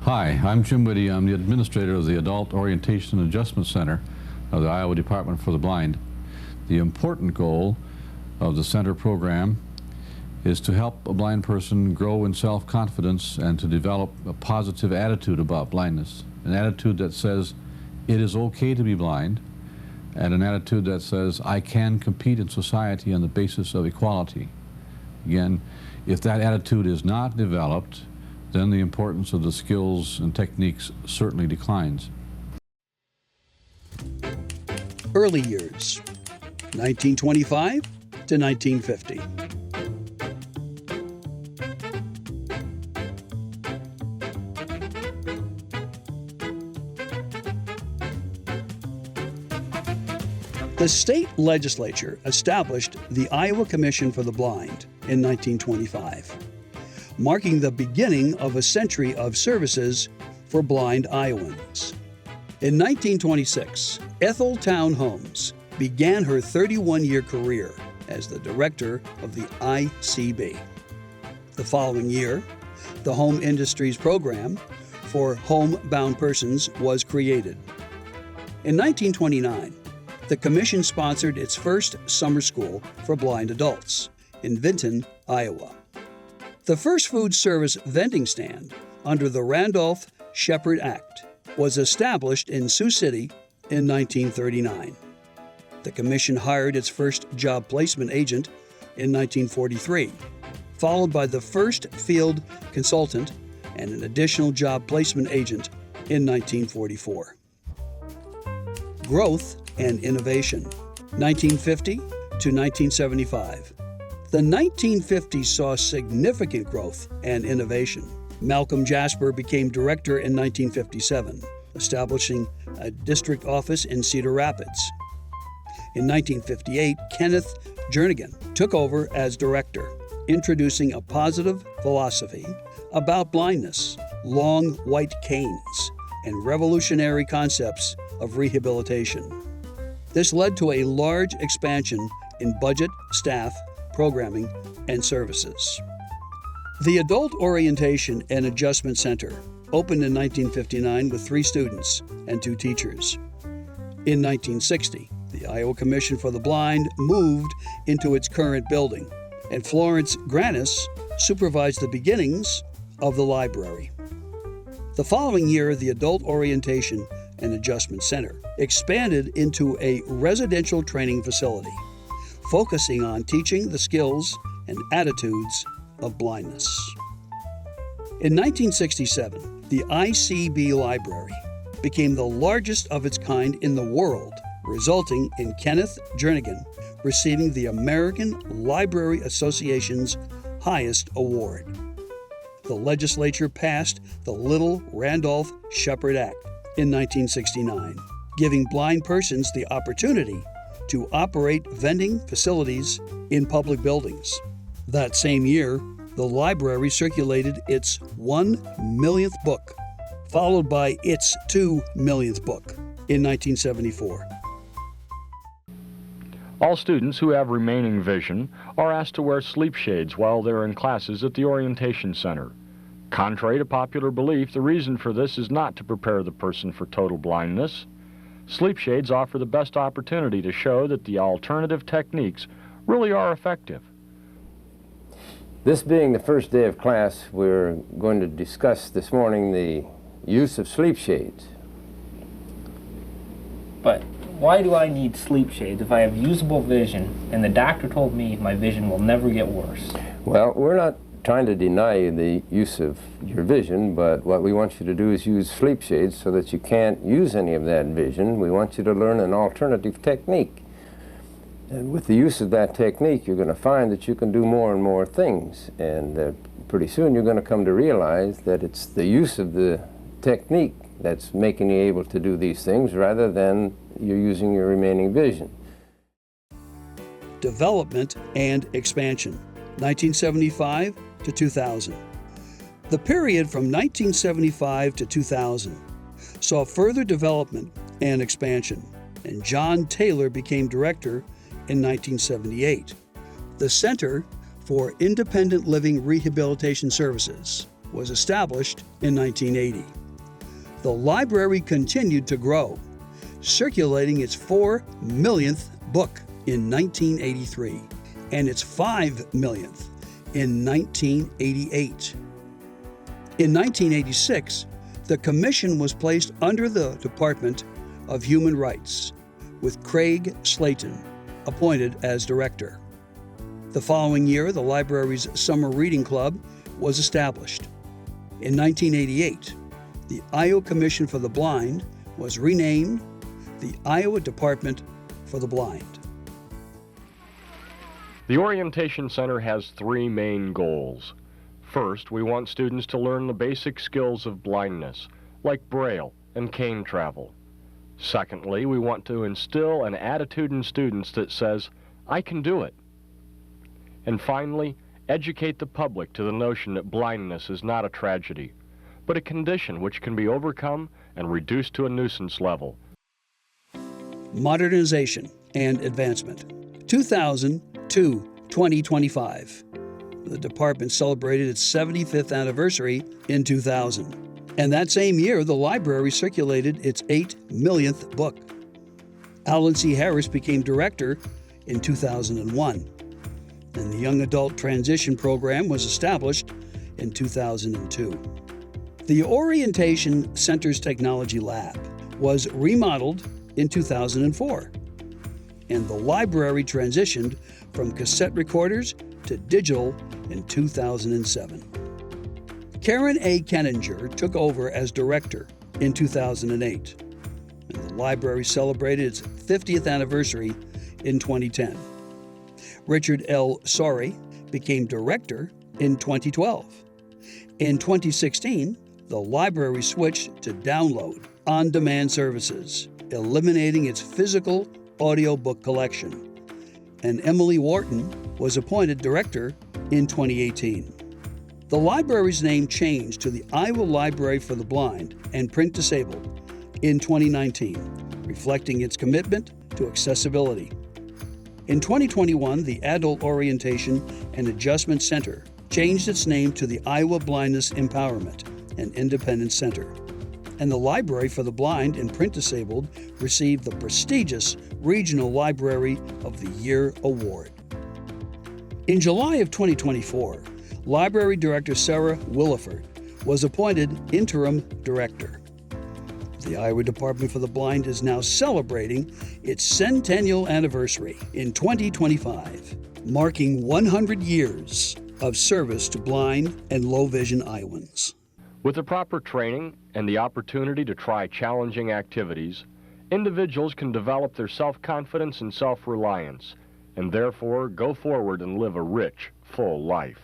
Hi, I'm Jim Whitty. I'm the administrator of the Adult Orientation and Adjustment Center of the Iowa Department for the Blind. The important goal of the center program is to help a blind person grow in self-confidence and to develop a positive attitude about blindness. An attitude that says it is okay to be blind, and an attitude that says I can compete in society on the basis of equality. Again, if that attitude is not developed, then the importance of the skills and techniques certainly declines. Early years, 1925 to 1950. The state legislature established the Iowa Commission for the Blind in 1925, marking the beginning of a century of services for blind Iowans. In 1926, Ethel Town Holmes began her 31-year career as the director of the ICB. The following year, the Home Industries Program for homebound persons was created. In 1929, the Commission sponsored its first summer school for blind adults in Vinton, Iowa. The first food service vending stand under the Randolph-Shepard Act was established in Sioux City in 1939. The Commission hired its first job placement agent in 1943, followed by the first field consultant and an additional job placement agent in 1944. Growth and innovation, 1950 to 1975. The 1950s saw significant growth and innovation. Malcolm Jasper became director in 1957, establishing a district office in Cedar Rapids. In 1958, Kenneth Jernigan took over as director, introducing a positive philosophy about blindness, long white canes, and revolutionary concepts of rehabilitation. This led to a large expansion in budget, staff, programming, and services. The Adult Orientation and Adjustment Center opened in 1959 with 3 students and 2 teachers. In 1960, the Iowa Commission for the Blind moved into its current building, and Florence Granis supervised the beginnings of the library. The following year, the Adult Orientation and Adjustment Center expanded into a residential training facility, focusing on teaching the skills and attitudes of blindness. In 1967, the ICB Library became the largest of its kind in the world, resulting in Kenneth Jernigan receiving the American Library Association's highest award. The legislature passed the Little Randolph-Shepard Act in 1969, giving blind persons the opportunity to operate vending facilities in public buildings. That same year, the library circulated its 1 millionth book, followed by its 2 millionth book in 1974. All students who have remaining vision are asked to wear sleep shades while they're in classes at the Orientation Center. Contrary to popular belief, the reason for this is not to prepare the person for total blindness. Sleep shades offer the best opportunity to show that the alternative techniques really are effective. This being the first day of class, we're going to discuss this morning the use of sleep shades. But why do I need sleep shades if I have usable vision and the doctor told me my vision will never get worse? Well, we're not trying to deny the use of your vision, but what we want you to do is use sleep shades so that you can't use any of that vision. We want you to learn an alternative technique. And with the use of that technique, you're going to find that you can do more and more things. And pretty soon you're going to come to realize that it's the use of the technique that's making you able to do these things rather than you're using your remaining vision. Development and expansion, 1975 to 2000. The period from 1975 to 2000 saw further development and expansion, and John Taylor became director in 1978. The Center for Independent Living Rehabilitation Services was established in 1980. the library continued to grow, circulating its 4 millionth book in 1983 and its 5 millionth in 1988. In 1986, the commission was placed under the Department of Human Rights, with Craig Slayton appointed as director. The following year, the library's Summer Reading Club was established. In 1988, the Iowa Commission for the Blind was renamed the Iowa Department for the Blind. The Orientation Center has 3 main goals. First, we want students to learn the basic skills of blindness, like Braille and cane travel. Secondly, we want to instill an attitude in students that says, "I can do it." And finally, educate the public to the notion that blindness is not a tragedy, but a condition which can be overcome and reduced to a nuisance level. Modernization and advancement. 2000 to 2025. The department celebrated its 75th anniversary in 2000. And that same year, the library circulated its 8 millionth book. Alan C. Harris became director in 2001. And the Young Adult Transition Program was established in 2002. The Orientation Center's Technology Lab was remodeled in 2004. And the library transitioned from cassette recorders to digital in 2007. Karen A. Kenninger took over as director in 2008, and the library celebrated its 50th anniversary in 2010. Richard L. Sorey became director in 2012. In 2016, the library switched to download on-demand services, eliminating its physical audiobook collection. And Emily Wharton was appointed director in 2018. The library's name changed to the Iowa Library for the Blind and Print Disabled in 2019, reflecting its commitment to accessibility. In 2021, the Adult Orientation and Adjustment Center changed its name to the Iowa Blindness Empowerment and Independence Center. And the Library for the Blind and Print Disabled received the prestigious Regional Library of the Year Award. In July of 2024, Library Director Sarah Williford was appointed interim director. The Iowa Department for the Blind is now celebrating its Centennial Anniversary in 2025, marking 100 years of service to blind and low-vision Iowans. With the proper training and the opportunity to try challenging activities, individuals can develop their self-confidence and self-reliance, and therefore go forward and live a rich, full life.